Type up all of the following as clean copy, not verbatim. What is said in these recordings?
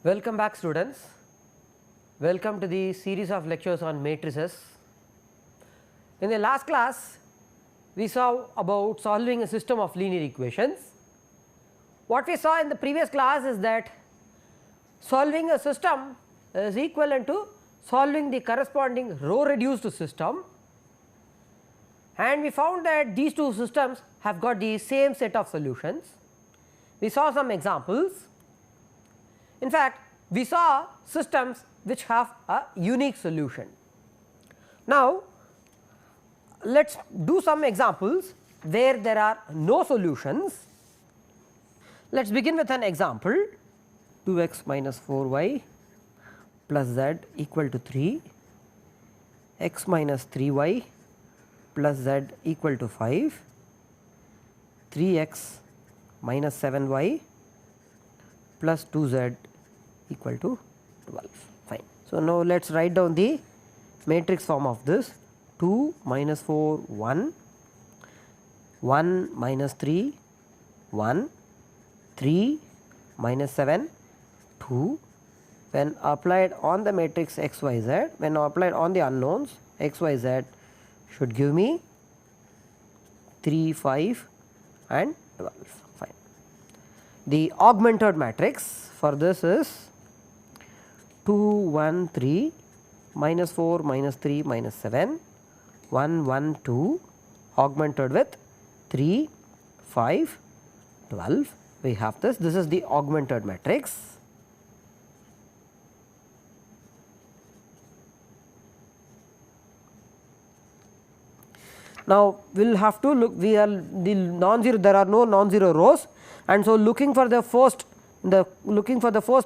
Welcome back, students. Welcome to the series of lectures on matrices. In the last class we saw about solving a system of linear equations. What we saw in the previous class is that solving a system is equivalent to solving the corresponding row reduced system, and we found that these two systems have got the same set of solutions. We saw some examples. In fact, we saw systems which have a unique solution. Now, let us do some examples where there are no solutions. Let us begin with an example: 2x minus 4y plus z equal to 3, x minus 3y plus z equal to 5, 3x minus 7y plus 2z equal to 12. Fine. So, now let us write down the matrix form of this: 2 minus 4 1, 1 minus 3 1, 3 minus 7 2. When applied on the matrix x y z, when applied on the unknowns x y z should give me 3 5 and 12. Fine. The augmented matrix for this is 2 1 3 minus 4 minus 3 minus 7 1 1 2 augmented with 3 5 12. We have this is the augmented matrix. Now, we will have to look, we are the non-zero, there are no non-zero rows, and so looking for the first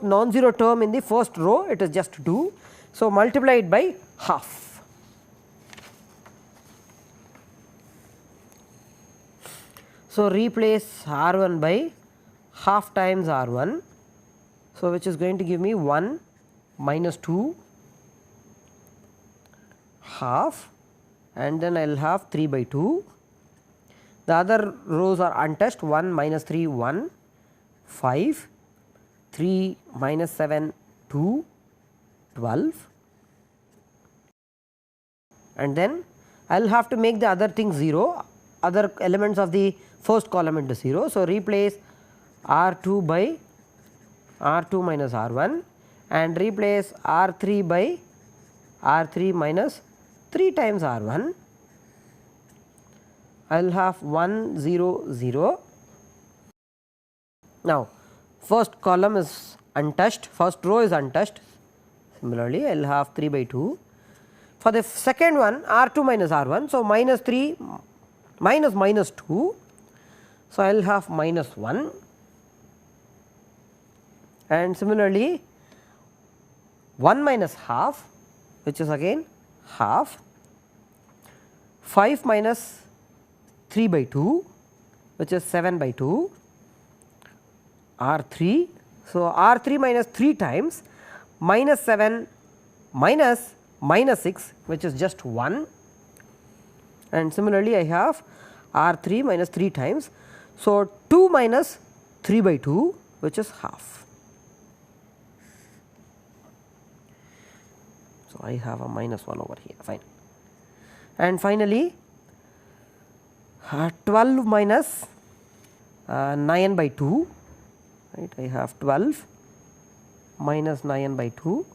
non-zero term in the first row, it is just 2. So, multiply it by half. So, replace R1 by half times R1. So, which is going to give me 1 minus 2 half, and then I will have 3 by 2. The other rows are untouched: 1 minus 3 1, 5, 3 minus 7 2, 12, and then I will have to make the other thing 0, other elements of the first column into 0. So, replace R2 by R2 minus R1 and replace R3 by R3 minus 3 times R1. I will have 1 0 0. Now, first column is untouched, first row is untouched. Similarly, I will have 3 by 2. For the second one, R2 minus R1, so minus 3 minus minus 2. So, I will have minus 1, and similarly 1 minus half, which is again half, 5 minus 3 by 2, which is 7 by 2, R3. So, R3 minus 3 times minus 7 minus minus 6, which is just 1, and similarly I have R3 minus 3 times. So, 2 minus 3 by 2, which is half. So, I have a minus 1 over here. Fine. And finally, 12 minus 9 by 2, right. I have 12 minus 9 by 2.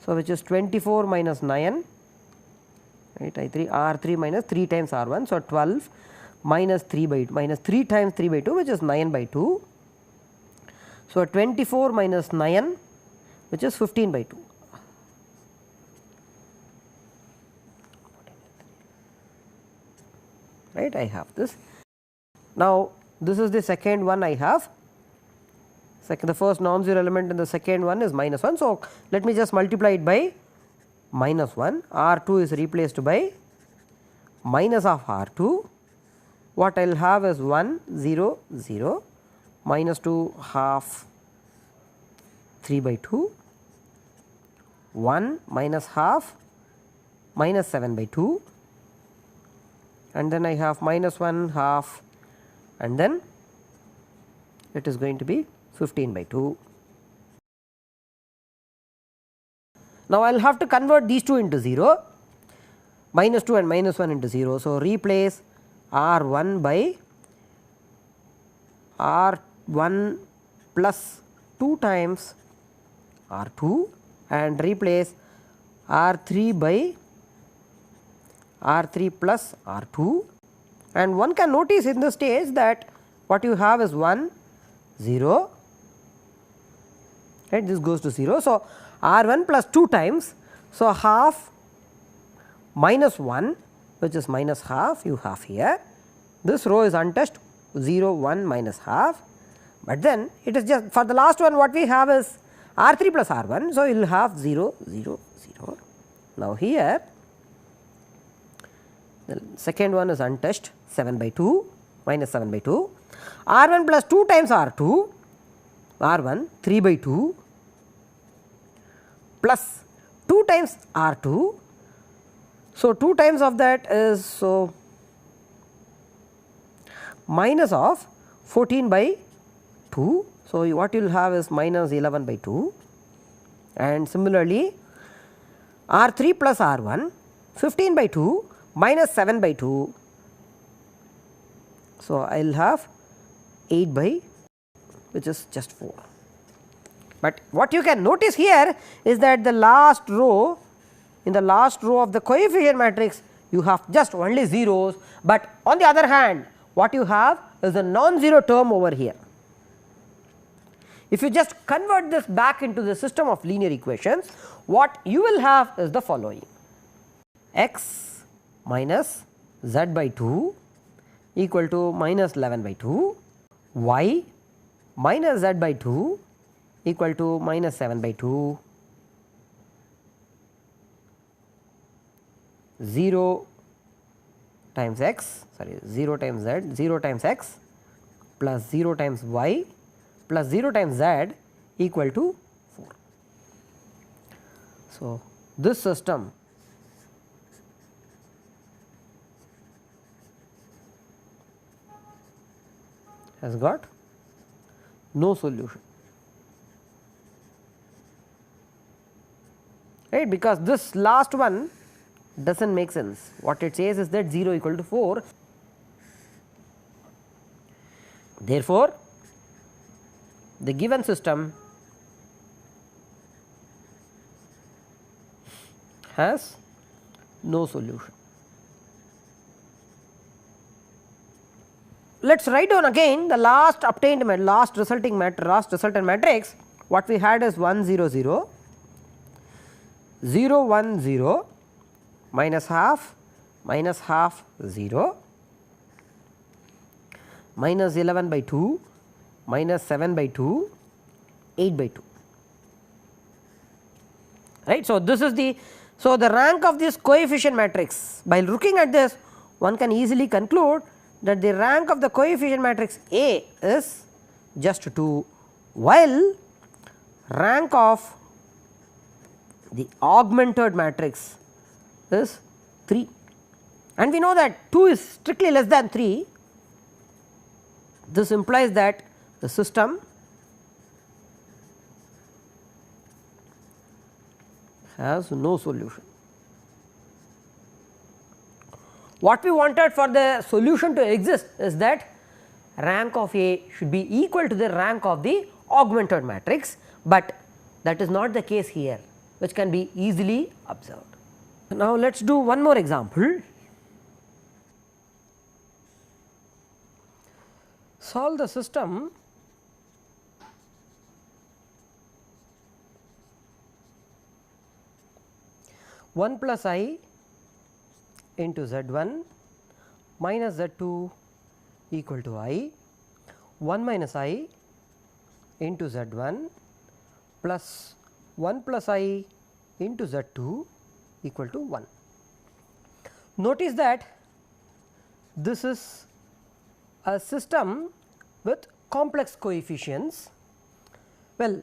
So, which is 24 minus 9, right. R3 minus 3 times R1. So, 12 minus 3 by minus 3 times 3 by 2, which is 9 by 2. So, 24 minus 9, which is 15 by 2. Right, I have this. Now, this is the second one I have. The first non-zero element in the second one is minus 1. So, let me just multiply it by minus 1. R2 is replaced by minus of R2. What I will have is 1 0 0, minus 2 half 3 by 2, 1 minus half minus 7 by 2, and then I have minus 1 half, and then it is going to be 15 by 2. Now, I will have to convert these two into 0, minus 2 and minus 1 into 0. So, replace R 1 by R 1 plus 2 times R 2 and replace R 3 by R 3 plus R 2, and one can notice in this stage that what you have is 1 0, right, this goes to 0. So, R 1 plus 2 times, so half minus 1 which is minus half you have here, this row is untouched 0 1 minus half, but then it is just for the last one what we have is R 3 plus R 1. So, you will have 0 0 0. Now, here the second one is untouched 7 by 2 minus 7 by 2, R 1 plus 2 times R 2, R 1 3 by 2 plus 2 times R 2. So, 2 times of that is so minus of 14 by 2. So, what you will have is minus 11 by 2, and similarly R 3 plus R 1 15 by 2 minus 7 by 2. So, I will have 8 by which is just 4. But what you can notice here is that the last row, in the last row of the coefficient matrix you have just only zeros, but on the other hand what you have is a non-zero term over here. If you just convert this back into the system of linear equations, what you will have is the following: x minus z by 2 equal to minus 11 by 2, y minus z by 2 equal to minus 7 by 2, 0 times x, sorry, 0 times z, 0 times x plus 0 times y plus 0 times z equal to 4. So, this system has got no solution, right, because this last one does not make sense. What it says is that 0 equal to 4. Therefore, the given system has no solution. Let us write down again the last obtained last resultant matrix. What we had is 1 0 0, 0 1 0, minus half 0, minus 11 by 2, minus 7 by 2, 8 by 2, right. So, this is the rank of this coefficient matrix. By looking at this, one can easily conclude that the rank of the coefficient matrix A is just 2, while rank of the augmented matrix is 3, and we know that 2 is strictly less than 3. This implies that the system has no solution. What we wanted for the solution to exist is that rank of A should be equal to the rank of the augmented matrix, but that is not the case here, which can be easily observed. Now, let us do one more example. Solve the system one plus I into z1 minus z2 equal to I, 1 minus I into z1 plus 1 plus I into z2 equal to 1. Notice that this is a system with complex coefficients. Well,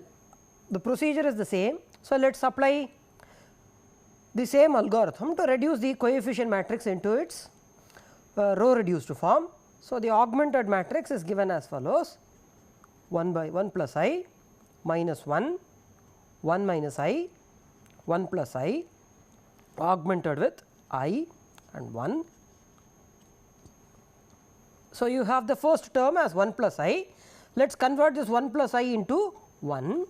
the procedure is the same. So, let us apply the same algorithm to reduce the coefficient matrix into its row reduced form. So, the augmented matrix is given as follows: 1 by 1 plus I minus 1, 1 minus I 1 plus I augmented with I and 1. So, you have the first term as 1 plus I. Let us convert this 1 plus I into 1.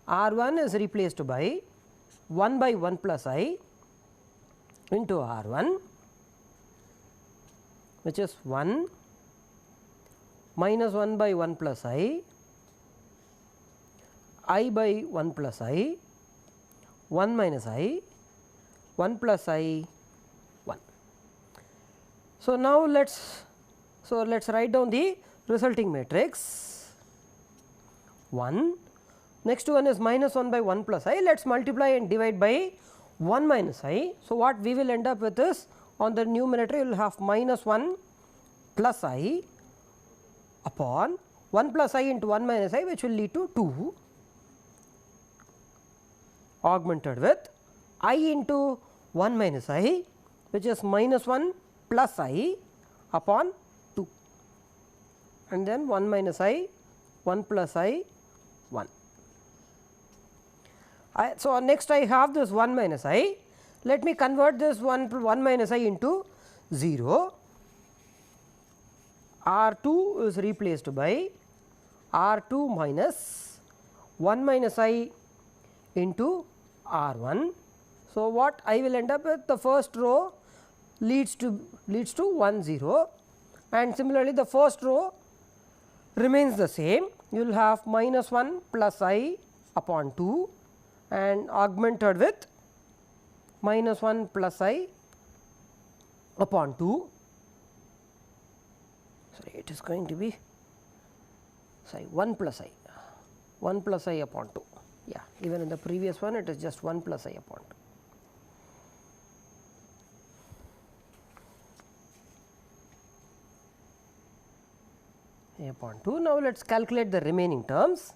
R 1 is replaced by 1 by 1 plus I into R 1, which is 1 minus 1 by 1 plus I by 1 plus I, 1 minus I, 1 plus I, 1. So, now let us write down the resulting matrix. 1, next one is minus 1 by 1 plus I, let us multiply and divide by 1 minus I. So, what we will end up with is, on the numerator you will have minus 1 plus I upon 1 plus I into 1 minus I, which will lead to 2 augmented with I into 1 minus I, which is minus 1 plus I upon 2, and then 1 minus I, 1 plus I, 1. So, next I have this 1 minus I. Let me convert this 1 minus I into 0. R 2 is replaced by R 2 minus 1 minus I into R 1. So, what I will end up with, the first row leads to 1 0, and similarly the first row remains the same. You will have minus 1 plus I upon 2 and augmented with minus 1 plus I upon 2. Sorry, it is going to be 1 plus I upon 2. Yeah, even in the previous one it is just 1 plus I upon 2. A upon 2. Now, let us calculate the remaining terms.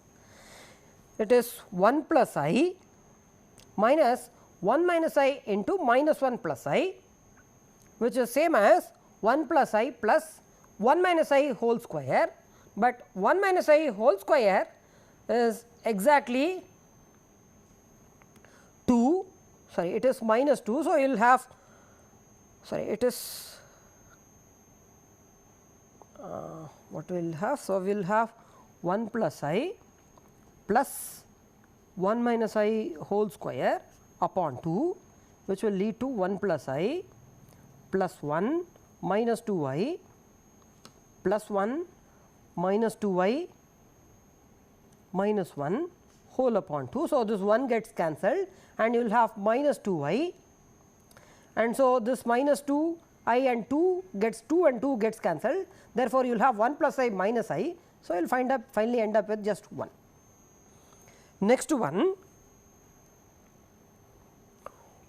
It is 1 plus I minus 1 minus I into minus 1 plus I, which is same as 1 plus I plus 1 minus I whole square, but 1 minus I whole square is exactly 2, sorry, it is minus 2. So, you will have, sorry, it is what we will have. So, we will have 1 plus I plus 1 minus I whole square upon 2, which will lead to 1 plus I plus 1 minus 2 I plus 1 minus 2 I minus 1 whole upon 2. So, this 1 gets cancelled and you will have minus 2 I, and so this minus 2 I and 2 gets 2 and 2 gets cancelled. Therefore, you will have 1 plus I minus I. So, you will finally end up with just 1. Next one,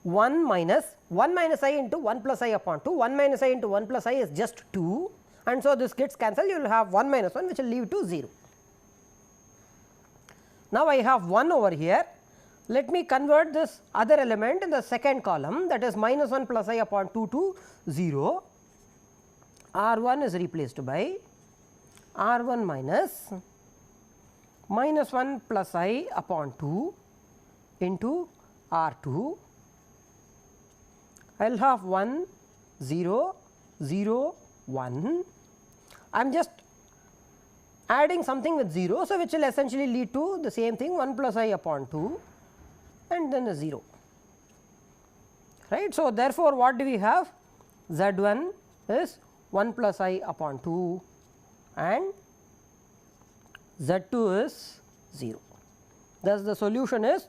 1 minus I into 1 plus I upon 2, 1 minus I into 1 plus I is just 2, and so this gets cancelled. You will have 1 minus 1, which will leave to 0. Now, I have 1 over here. Let me convert this other element in the second column, that is minus 1 plus I upon 2 to 0. R 1 is replaced by R 1 minus 1 plus I upon 2 into R 2. I will have 1 0 0 1. I am just adding something with 0. So, which will essentially lead to the same thing, 1 plus I upon 2 and then a 0, right. So, therefore, what do we have? Z 1 is 1 plus I upon 2 and Z 2 is 0. Thus, the solution is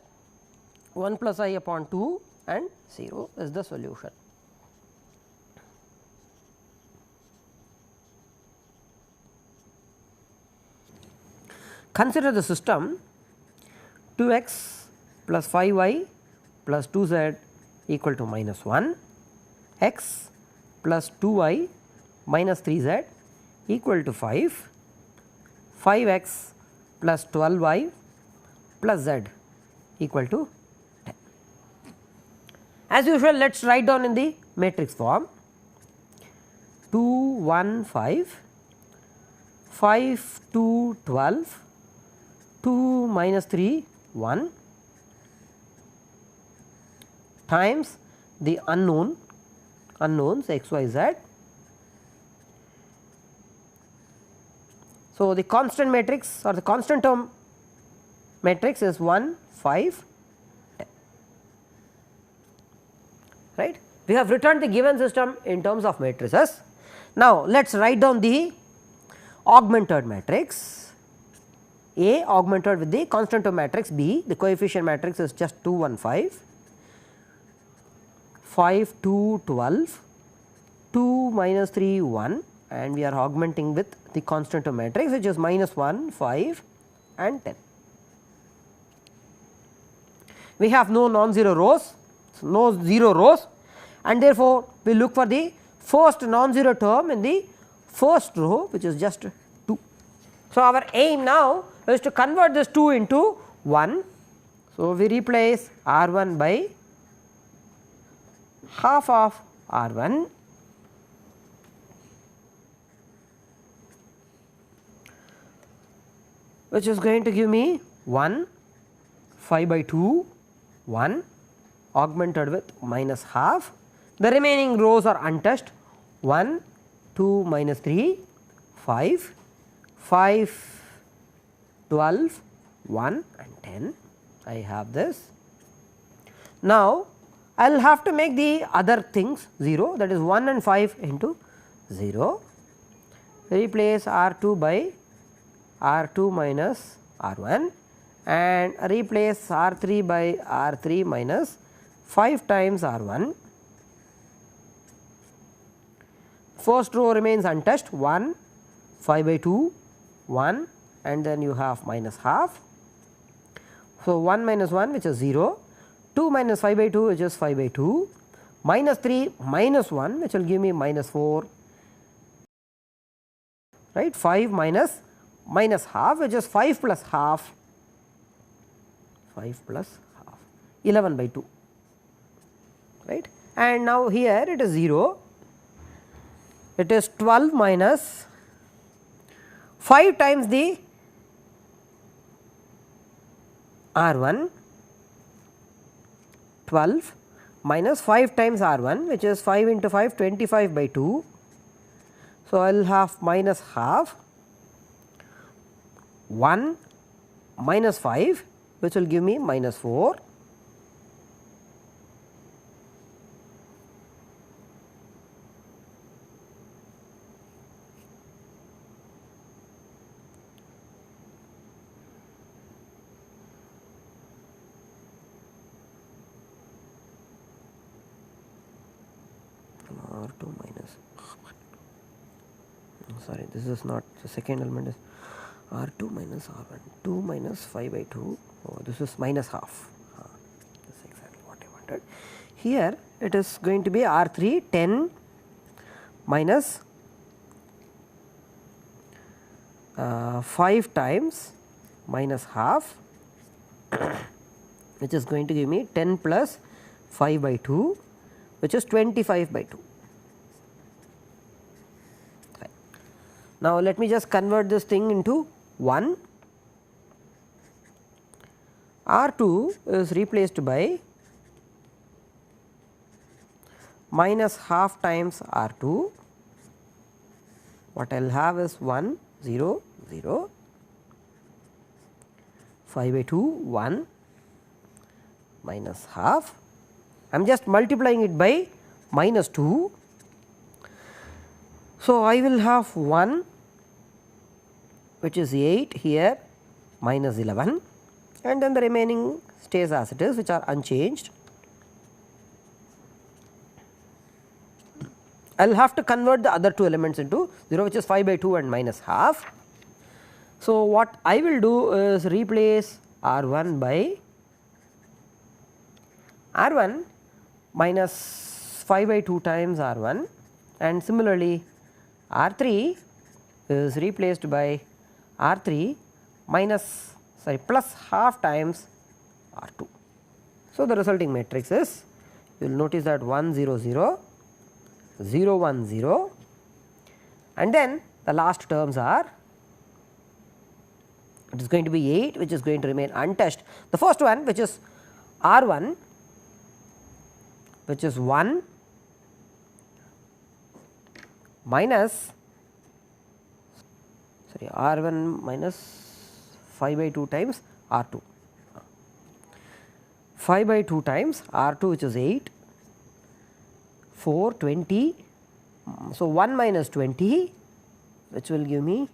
1 plus I upon 2 and 0 is the solution. Consider the system 2x plus 5y plus 2z equal to minus 1, x plus 2y minus 3z equal to 5, 5x plus 12y plus z equal to 10. As usual, let us write down in the matrix form 2 1 5, 5 2 12, 2 minus 3 1, times the unknowns x, y, z. So, the constant matrix or the constant term matrix is 1, 5, 10, right. We have written the given system in terms of matrices. Now, let us write down the augmented matrix A augmented with the constant term matrix B. The coefficient matrix is just 2, 1, 5, 5, 2, 12, 2, minus 3, 1, and we are augmenting with the constant term matrix which is minus 1, 5 and 10. We have no non-zero rows, no zero rows, and therefore, we look for the first non-zero term in the first row which is just 2. So, our aim now is to convert this 2 into 1. So, we replace R 1 by half of R 1 which is going to give me 1, 5 by 2, 1 augmented with minus half. The remaining rows are untouched 1, 2, minus 3, 5, 5, 12, 1 and 10. I have this. Now, I will have to make the other things 0, that is 1 and 5 into 0. Replace R 2 by R 2 minus R 1 and replace R 3 by R 3 minus 5 times R 1. First row remains untouched 1, 5 by 2, 1 and then you have minus half. So, 1 minus 1 which is 0, 2 minus 5 by 2 which is 5 by 2, minus 3 minus 1 which will give me minus 4, right, 5 minus half which is 5 plus half, 5 plus half, 11 by 2, right. And now here it is 0, it is 12 minus 5 times the R 1, 12 minus 5 times R 1 which is 5 into 5, 25 by 2. So, I will have minus half 1 minus 5 which will give me minus 4. R 2 minus, sorry, this is not the second element is R 2 minus R 1, 2 minus 5 by 2, oh, this is minus half, this is exactly what I wanted. Here it is going to be R 3 10 minus 5 times minus half which is going to give me 10 plus 5 by 2 which is 25 by 2. Now, let me just convert this thing into 1. R 2 is replaced by minus half times R 2. What I will have is 1 0 0, 5 by 2 1 minus half. I am just multiplying it by minus 2. So, I will have 1 which is 8 here minus 11 and then the remaining stays as it is which are unchanged. I will have to convert the other two elements into 0 which is 5 by 2 and minus half. So, what I will do is replace R 1 by R 1 minus 5 by 2 times R 1 and similarly R 3 is replaced by R 3 minus plus half times R 2. So, the resulting matrix is, you will notice that 1 0 0, 0 1 0 and then the last terms are, it is going to be 8 which is going to remain untouched. The first one which is R 1 which is 1 minus R 1 minus 5 by 2 times R 2, 5 by 2 times R 2 which is 8, 4, 20. So, 1 minus 20 which will give me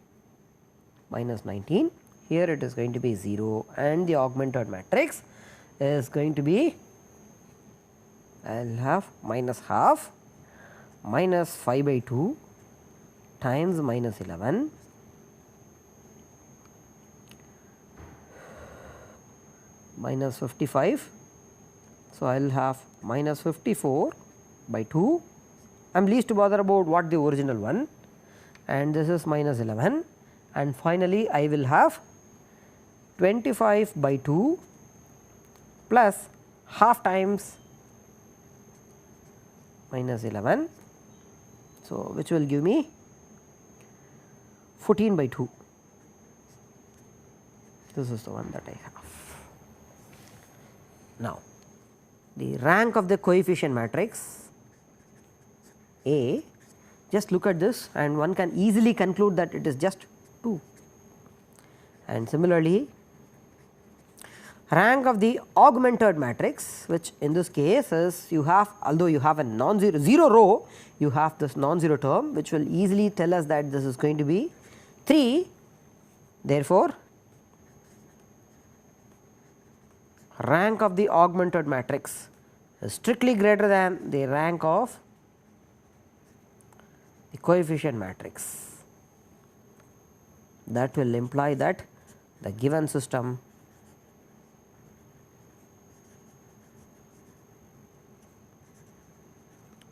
minus 19. Here it is going to be 0 and the augmented matrix is going to be, I will have minus half minus 5 by 2 times minus 11 minus 55. So, I will have minus 54 by 2. I am least bother about what the original one, and this is minus 11, and finally, I will have 25 by 2 plus half times minus 11. So, which will give me 14 by 2. This is the one that I have. Now, the rank of the coefficient matrix A, just look at this and one can easily conclude that it is just 2. And similarly, rank of the augmented matrix, which in this case is you have, although you have a non-zero 0 row, you have this non-zero term which will easily tell us that this is going to be 3. Therefore, rank of the augmented matrix is strictly greater than the rank of the coefficient matrix. That will imply that the given system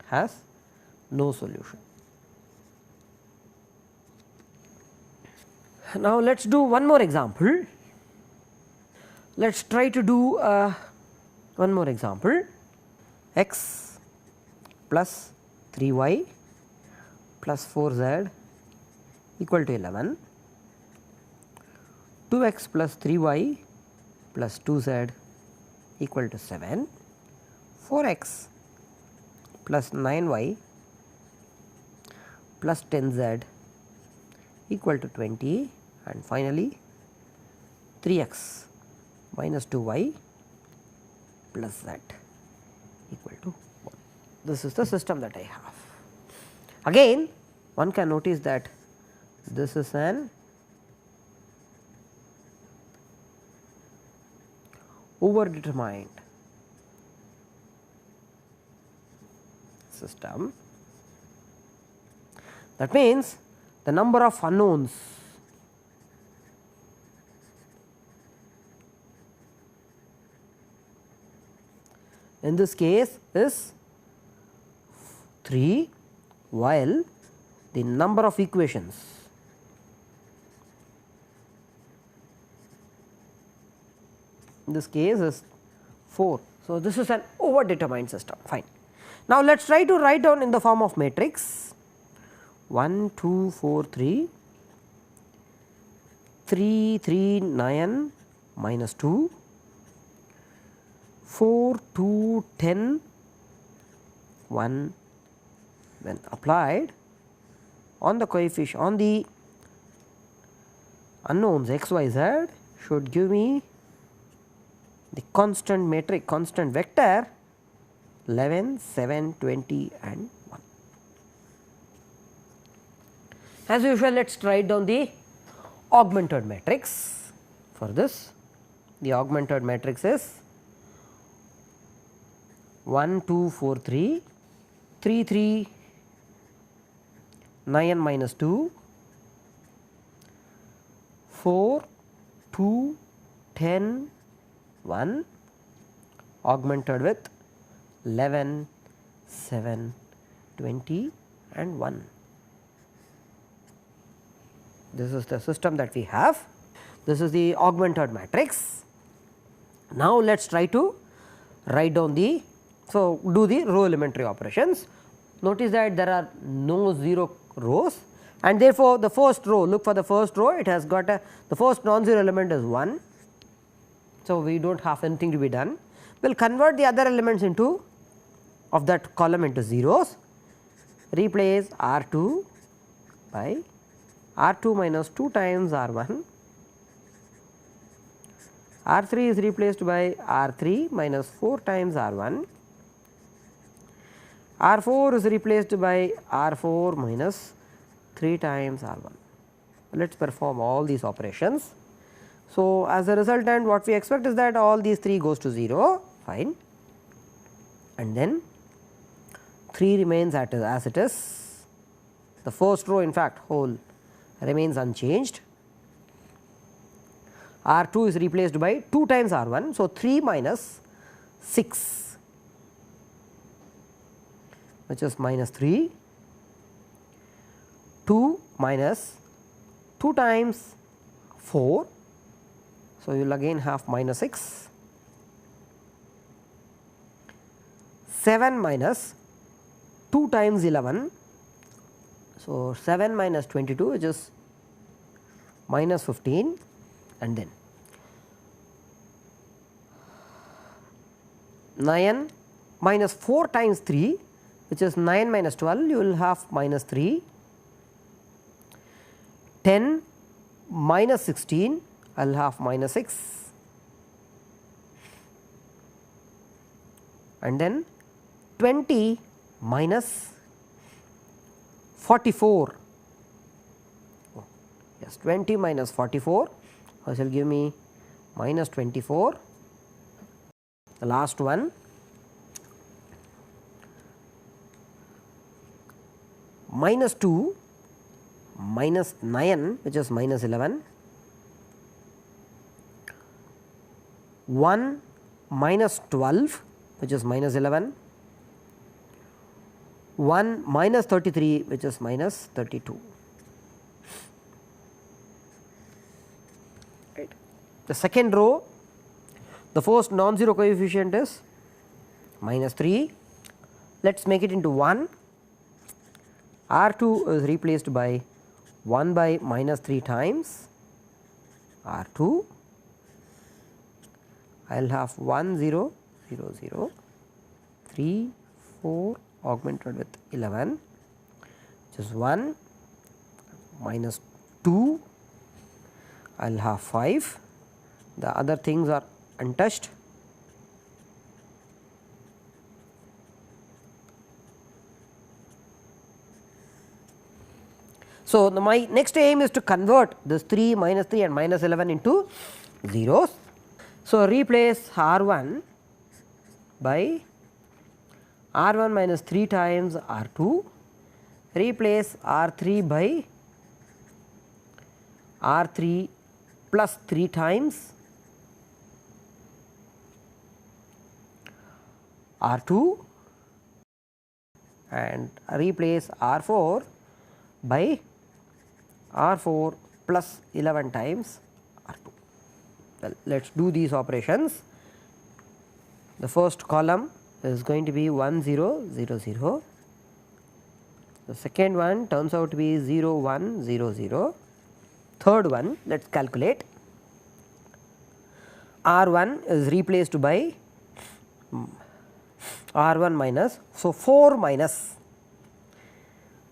has no solution. Now, let us do one more example. Let us try to do one more example. X plus 3y plus 4z equal to 11, 2x plus 3y plus 2z equal to 7, 4x plus 9y plus 10z equal to 20, and finally 3x minus 2y plus z equal to 1. This is the system that I have. Again, one can notice that this is an overdetermined system. That means the number of unknowns in this case is 3, while the number of equations in this case is 4. So, this is an overdetermined system, fine. Now, let us try to write down in the form of matrix 1, 2, 4, 3, 3, 3, 9, minus 2, 4, 2, 10, 1. When applied on the coefficient on the unknowns x, y, z should give me the constant matrix, constant vector 11, 7, 20 and 1. As usual, let us write down the augmented matrix. For this, the augmented matrix is 1, 2, 4, 3, 3, 3, 9 minus 2, 4, 2, 10, 1, augmented with 11, 7, 20 and 1. This is the system that we have. This is the augmented matrix. Now, let us try to write down the, so do the row elementary operations. Notice that there are no 0 rows, and therefore, the first row, look for the first row, it has got a, the first non-zero element is 1. So, we do not have anything to be done. We will convert the other elements into of that column into zeros, replace R2 by R2 minus 2 times R1, R3 is replaced by R3 minus 4 times R1, R4 is replaced by R4 minus 3 times R1. Let us perform all these operations. So, as a resultant what we expect is that all these 3 goes to 0, fine, and then 3 remains as it is. The first row in fact whole remains unchanged. R2 is replaced by 2 times R1. So, 3 minus 6, which is minus 3, 2 minus 2 times 4. So, you will again have minus 6, 7 minus 2 times 11. So, 7 minus 22 which is minus 15, and then 9 minus 4 times 3 which is 9 minus 12, you will have minus 3, 10 minus 16, I will have minus 6, and then 20 minus 44, yes, 20 minus 44 which will give me minus 24. The last one, minus 2 minus 9 which is minus 11, 1 minus 12 which is minus 11, 1 minus 33 which is minus 32. Right. The second row, the first non-zero coefficient is minus 3, let us make it into 1. R2 is replaced by 1 by minus 3 times R2, I will have 1 0 0 0, 3 4 augmented with 11 which is 1 minus 2, I will have 5, the other things are untouched. So, my next aim is to convert this 3, minus 3 and minus 11 into zeros. So, replace R1 by R1 minus 3 times R2, replace R3 by R3 plus 3 times R2, and replace R4 by R4 plus 11 times R2. Well, let us do these operations. The first column is going to be 1 0 0 0, the second one turns out to be 0 1 0 0, third one let us calculate. R1 is replaced by R1 minus, so 4 minus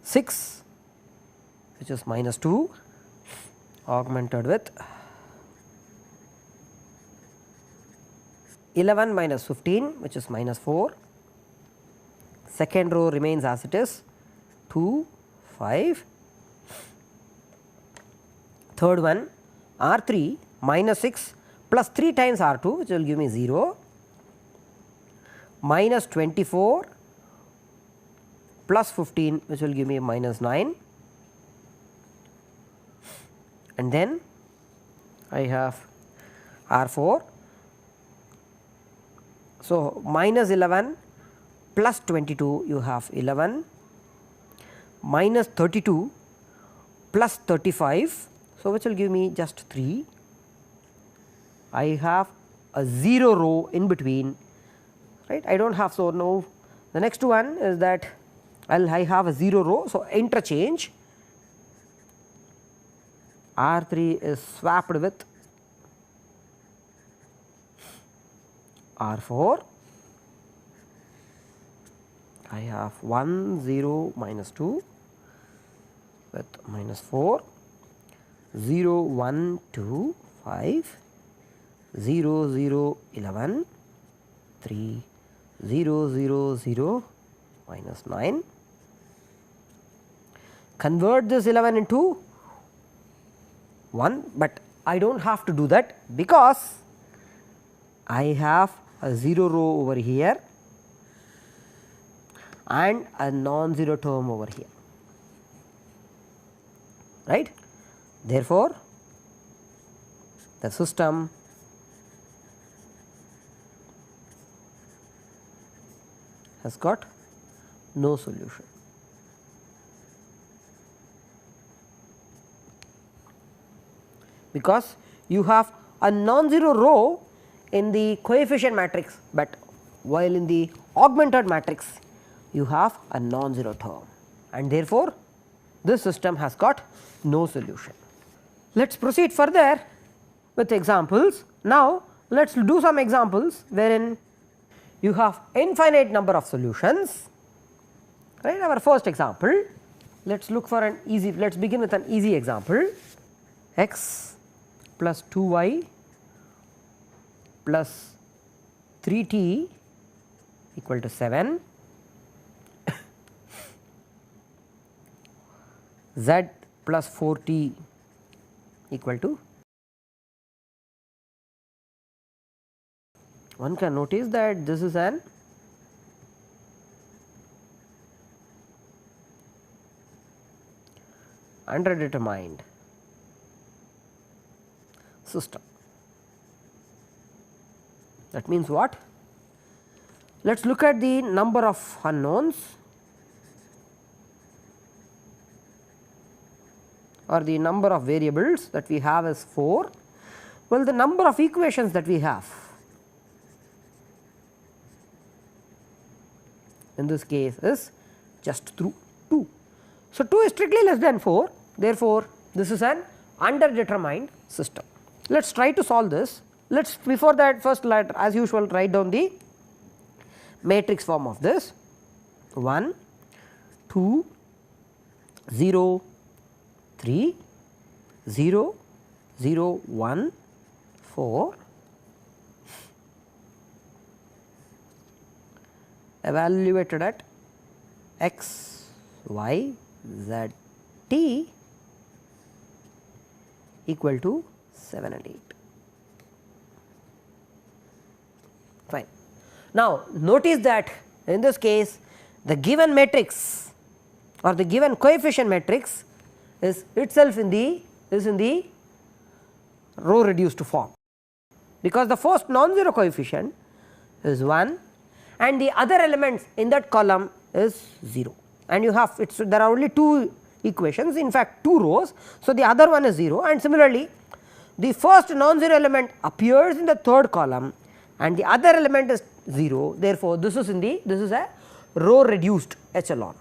6 which is minus 2 augmented with 11 minus 15 which is minus 4, second row remains as it is 2 5, third one R3 minus 6 plus 3 times R2 which will give me 0, minus 24 plus 15 which will give me minus 9, and then I have R4. So, minus 11 plus 22 you have 11, minus 32 plus 35, so which will give me just 3. I have a 0 row in between, right, I do not have. So, now the next one is that I have a 0 row. So, interchange R3 is swapped with R4, I have 1 0 minus 2 with minus 4 0 1 2 5 0 0 11 3 0 0 0 minus 9. Convert this 11 into 1, but I do not have to do that because I have a 0 row over here and a non-zero term over here, right. Therefore, the system has got no solution. Because you have a non-zero row in the coefficient matrix, but while in the augmented matrix you have a non-zero term, and therefore, this system has got no solution. Let us proceed further with examples. Now, let us do some examples wherein you have infinite number of solutions, right. Our first example, let us look for an easy, let us begin with an easy example. X plus 2y plus 3t equal to 7, z plus 4t equal to, one can notice that this is an underdetermined system. That means what? Let us look at the number of unknowns or the number of variables that we have is 4. Well, the number of equations that we have in this case is just through 2. So, 2 is strictly less than 4, therefore, this is an underdetermined system. Let us try to solve this. Let us before that first let as usual write down the matrix form of this 1 2 0 3 0 0 1 4 evaluated at x y z t equal to 7 and 8. Fine. Now, notice that in this case the given matrix or the given coefficient matrix is itself in the row reduced form, because the first non-zero coefficient is 1 and the other elements in that column is 0, and you have there are only 2 equations, in fact 2 rows. So, the other one is 0, and similarly the first non-zero element appears in the third column and the other element is 0, therefore, this is a row reduced echelon.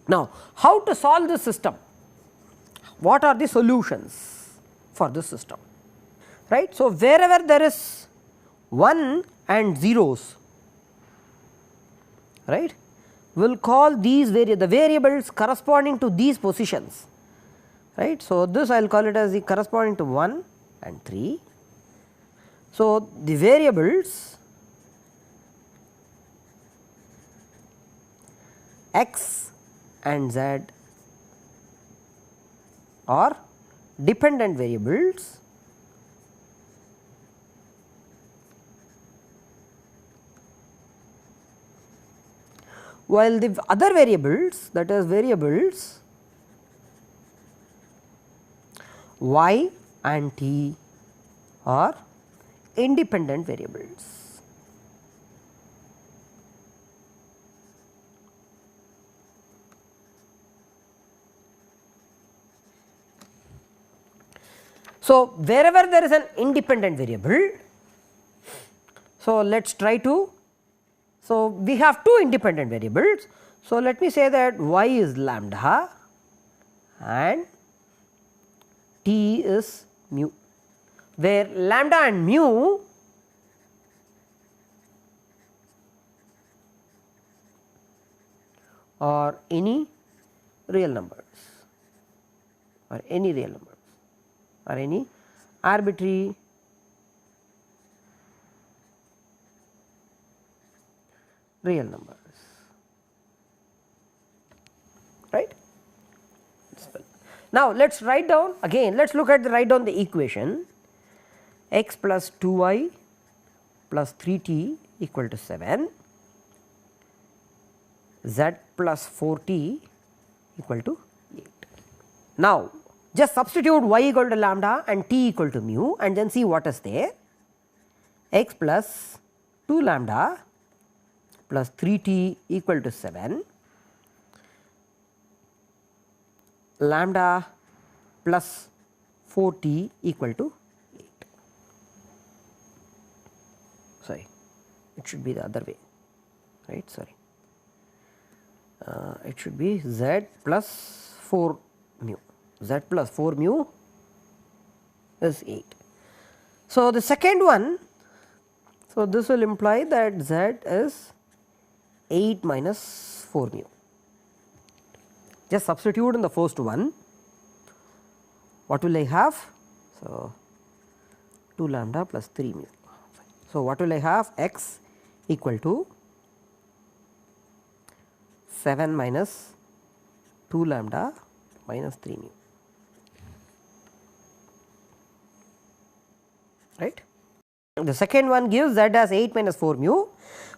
Now, how to solve this system? What are the solutions for this system, right? So, wherever there is 1 and zeros, right, we will call these the variables corresponding to these positions, right. So, this I will call it as the corresponding to 1 and 3. So, the variables x and z are dependent variables while the other variables, that is variables y and t are independent variables. So, wherever there is an independent variable, so let us try to, so we have 2 independent variables. So, let me say that y is lambda and t is mu, where lambda and mu or any real numbers or any real numbers or any arbitrary real numbers, right. Now, let us write down again, let us look at the write down the equation x plus 2y plus 3t equal to 7, z plus 4t equal to 8. Now, just substitute y equal to lambda and t equal to mu and then see what is there. X plus 2 lambda plus 3t equal to 7, lambda plus 4t equal to 8. Sorry, it should be the other way, right, sorry. It should be z plus 4 mu, z plus 4 mu is 8. So, the second one, so this will imply that z is 8 minus 4 mu. Just substitute in the first one, what will I have? So, 2 lambda plus 3 mu. So, what will I have? X equal to 7 minus 2 lambda minus 3 mu, right. The second one gives z as 8 minus 4 mu,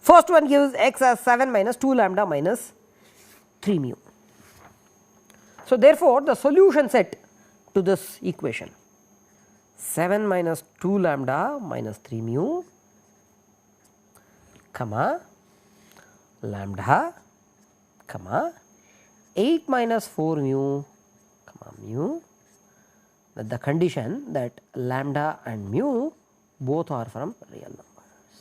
first one gives x as 7 minus 2 lambda minus 3 mu. So, therefore, the solution set to this equation 7 minus 2 lambda minus 3 mu comma lambda comma 8 minus 4 mu comma mu, with the condition that lambda and mu both are from real numbers.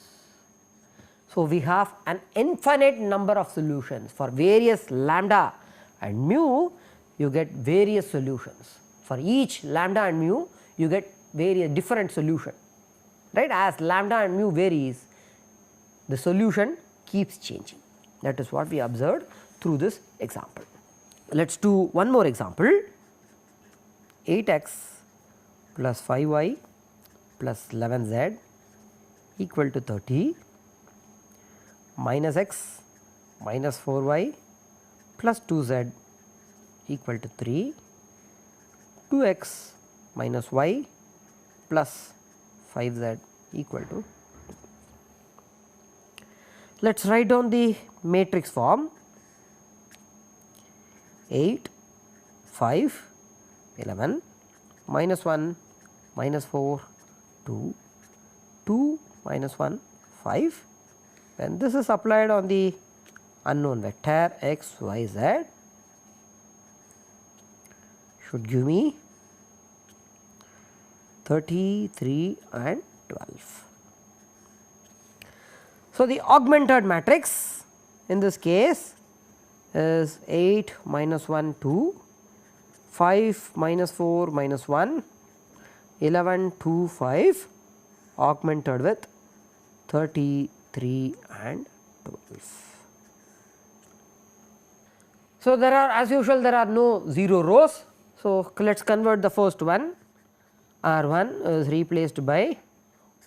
So, we have an infinite number of solutions for various lambda and mu, you get various solutions. For each lambda and mu you get various different solution, right. As lambda and mu varies, the solution keeps changing. That is what we observed through this example. Let us do one more example. 8x plus 5y plus 11z equal to 30 minus x minus 4y plus 2z equal to 3, 2x minus y plus 5z equal to 2. Let us write down the matrix form 8, 5, 11, minus 1, minus 4, 2, 2, minus 1, 5, and this is applied on the unknown vector x, y, z should give me 33 and 12. So, the augmented matrix in this case is 8 minus 1 2, 5 minus 4 minus 1, 11 2 5 augmented with 33 and 12. So, there are as usual there are no 0 rows. So, let us convert the first one. R1 is replaced by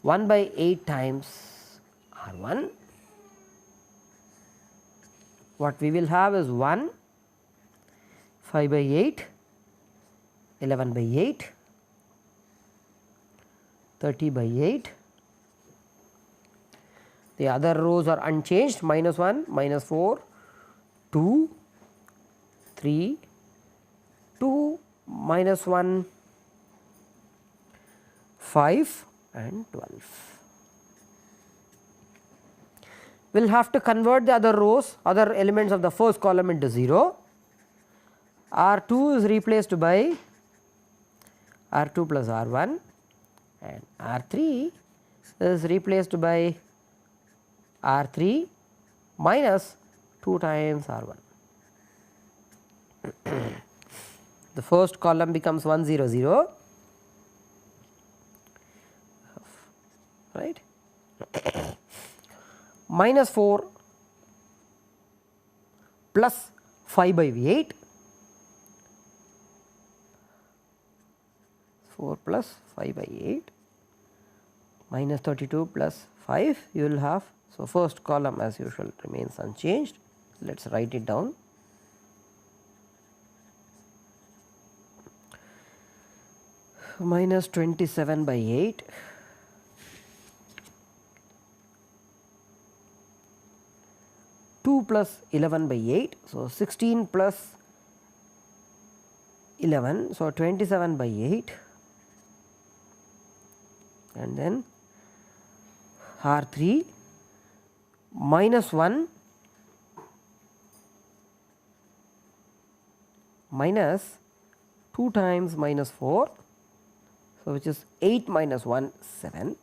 1 by 8 times R1. What we will have is 1, 5 by 8, 11 by 8, 30 by 8. The other rows are unchanged, minus 1, minus 4, 2, 3, 2, minus 1, 5 and 12. We will have to convert the other rows, other elements of the first column into 0. R2 is replaced by R2 plus R1 and R3 is replaced by R3 minus 2 times R1. The first column becomes 1 0 0, right. Minus 4 plus 5 by 8, 4 plus 5 by 8 minus 32 plus 5 you will have. So, first column as usual remains unchanged. Let us write it down. Minus 27 by 8 2 plus 11 by 8. So, 16 plus 11. So, 27 by 8 and then R3 minus 1 minus 2 times minus 4. So, which is 8 minus 1 7,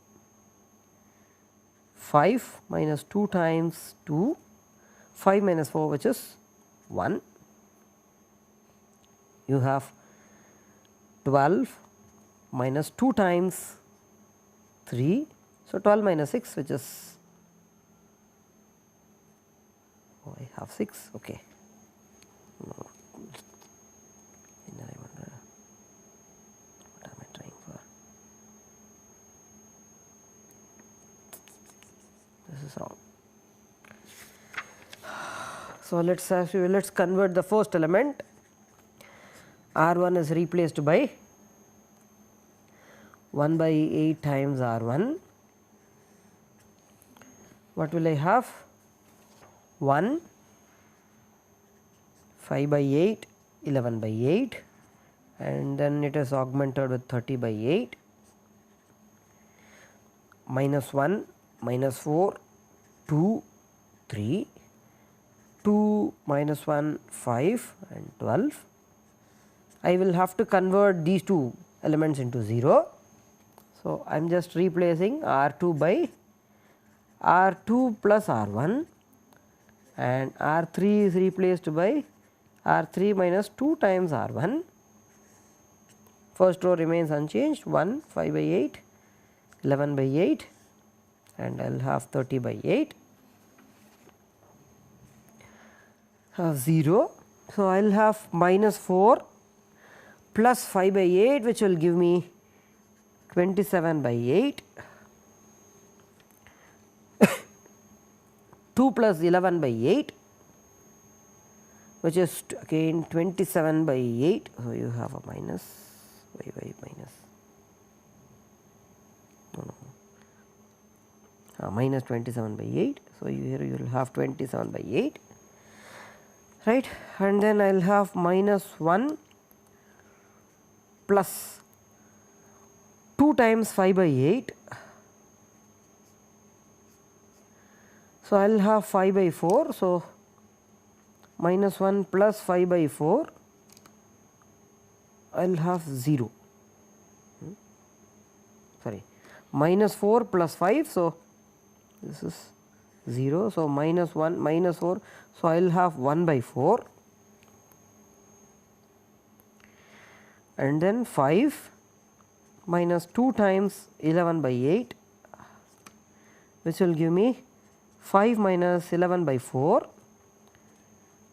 5 minus 2 times 2, 5 minus 4 which is 1. You have 12 minus 2 times 3. So, 12 minus 6 which is, oh, I have 6, okay. No. I wonder what am I trying for. This is wrong. So, let us convert the first element. R1 is replaced by 1 by 8 times R1. What will I have? 1, 5 by 8, 11 by 8 and then it is augmented with 30 by 8, minus 1, minus 4, 2, 3, 2 minus 1, 5 and 12. I will have to convert these two elements into 0. So, I am just replacing R2 by R2 plus R1 and R3 is replaced by R3 minus 2 times R1. First row remains unchanged, 1, 5 by 8, 11 by 8 and I will have 30 by 8, have 0. So, I will have minus 4 plus 5 by 8 which will give me 27 by 8, 2 plus 11 by 8 which is again 27 by 8. So, you have a minus minus 27 by 8. So, here you will have 27 by 8, right, and then I will have minus 1 plus 2 times 5 by 8. So, I will have 5 by 4. So, minus 1 plus 5 by 4 I will have 0, sorry, minus 4 plus 5. So, this is 0. So, minus 1 minus 4. So, I will have 1 by 4 and then 5 minus 2 times 11 by 8 which will give me 5 minus 11 by 4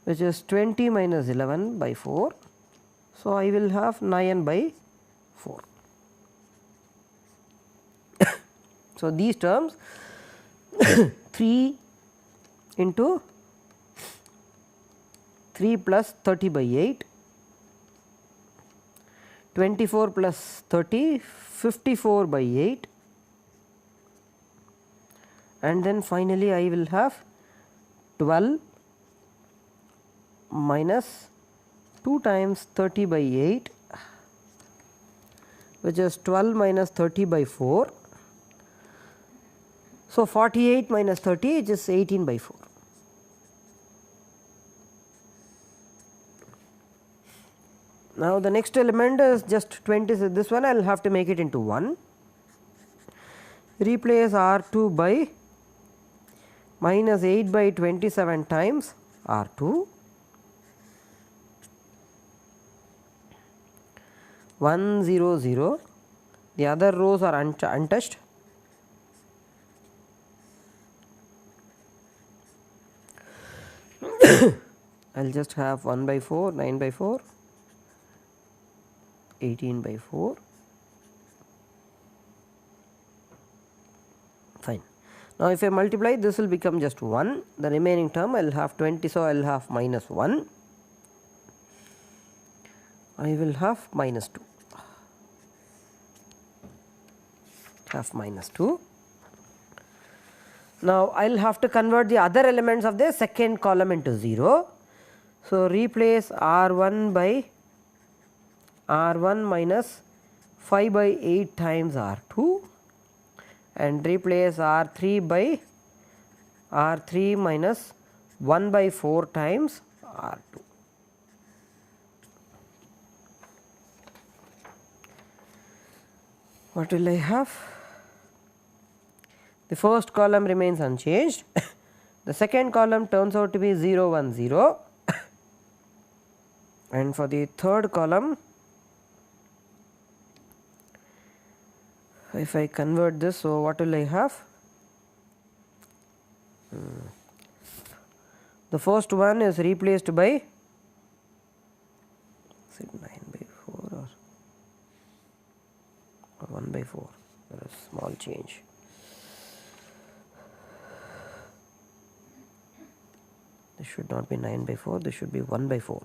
which is 20 minus 11 by 4. So, I will have 9 by 4. So, these terms 3 into 3 plus 30 by 8, 24 plus 30, 54 by 8 and then finally, I will have 12 minus 2 times 30 by 8 which is 12 minus 30 by 4. So, 48 minus 30 which is 18 by 4. Now, the next element is just 20, so this one I will have to make it into 1. Replace R2 by minus 8 by 27 times R2, 1 0 0, the other rows are untouched. I will just have 1 by 4, 9 by 4, 18 by 4. Fine. Now, if I multiply, this will become just 1, the remaining term I will have 20. So, I will have minus 1, I will have minus 2, have minus 2. Now, I will have to convert the other elements of the second column into 0. So, replace R 1 by R 1 minus 5 by 8 times R 2 and replace R 3 by R 3 minus 1 by 4 times R 2. What will I have? The first column remains unchanged, the second column turns out to be 0 1 0 and for the third column, if I convert this, so what will I have? The first one is replaced by, is it 9 by 4 or 1 by 4, there is small change. This should not be 9 by 4, this should be 1 by 4,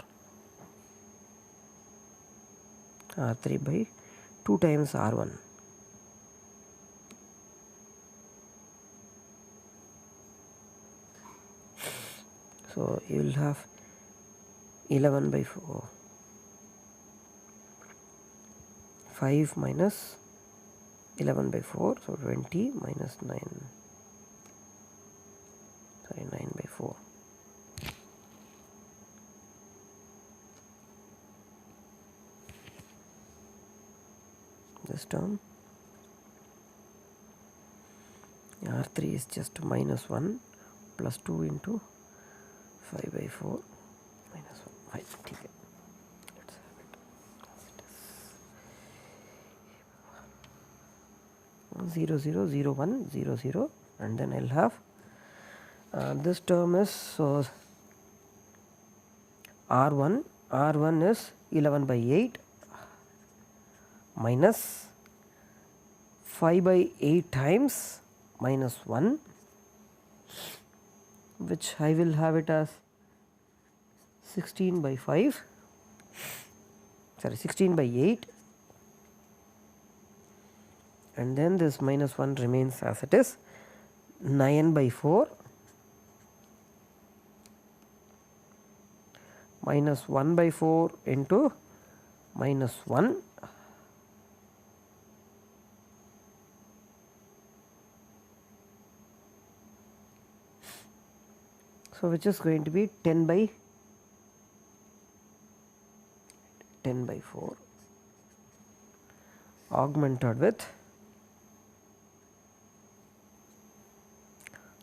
R 3 by 2 times R 1. So, you will have 11 by 4, 5 minus 11 by 4, so 20 minus 9, sorry 9 by 4. This term R 3 is just minus 1 plus 2 into 5 by 4 minus 1. Fine, ठीक है. Let's have it as it is. 0 0 0 1 0 0 and then I will have this term is R1 is 11 by 8 minus 5 by 8 times minus 1, which I will have it as 16 by 5, sorry 16 by 8, and then this minus 1 remains as it is, 9 by 4 minus 1 by 4 into minus 1 . So, which is going to be 10 by 4 augmented with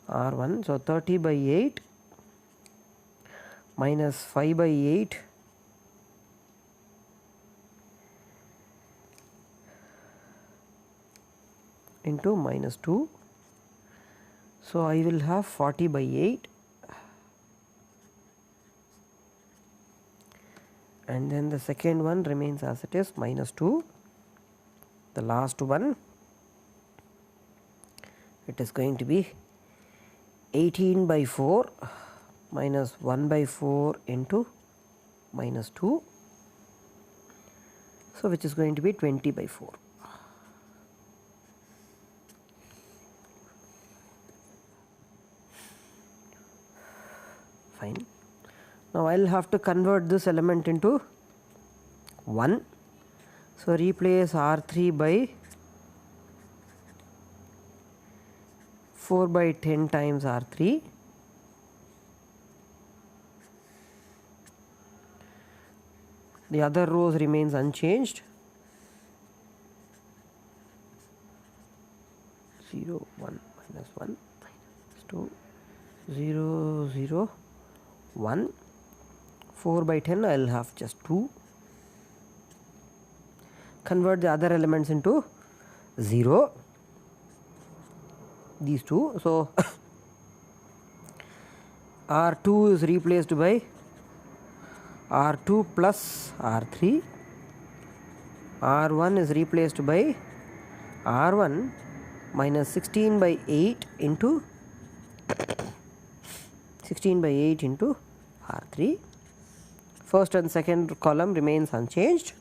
R1. So, 30 by 8 minus 5 by 8 into minus 2. So, I will have 40 by 8 and then the second one remains as it is, minus 2. The last one, it is going to be 18 by 4 minus 1 by 4 into minus 2. So, which is going to be 20 by 4. Fine. Now, I will have to convert this element into 1. So, replace R3 by 4 by 10 times R3 . The other rows remains unchanged, 0 1 minus 1 minus 2 0 0 1. 4 by 10 I will have just 2. Convert the other elements into 0, these two. So, R2 is replaced by R2 plus R3, R1 is replaced by R1 minus 16 by 8 into 16 by 8 into R3. First and second column remains unchanged.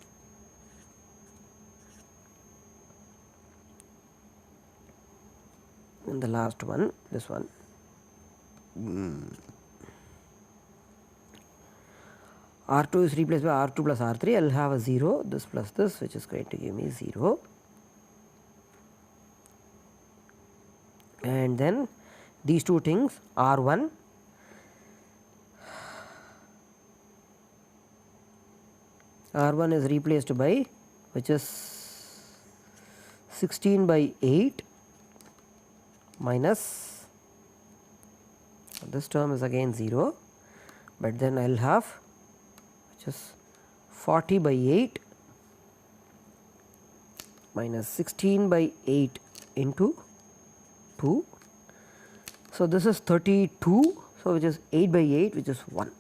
And the last one, this one. R2 is replaced by R2 plus R3. I will have a 0, this plus this, which is going to give me 0. And then these two things, R1 is replaced by, which is 16 by 8 minus, this term is again 0, but then I will have, which is 40 by 8 minus 16 by 8 into 2. So, this is 32. So, which is 8 by 8, which is 1.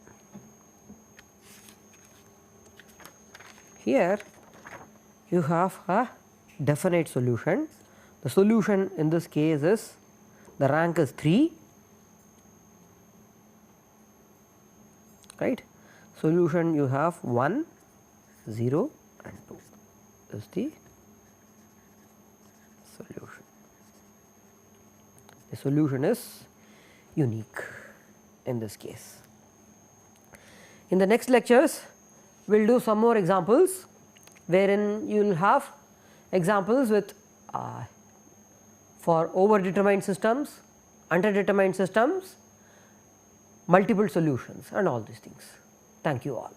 Here you have a definite solution. The solution in this case is, the rank is 3, right. Solution you have 1, 0 and 2 is the solution. The solution is unique in this case. In the next lectures, we will do some more examples, wherein you will have examples with for overdetermined systems, underdetermined systems, multiple solutions and all these things. Thank you all.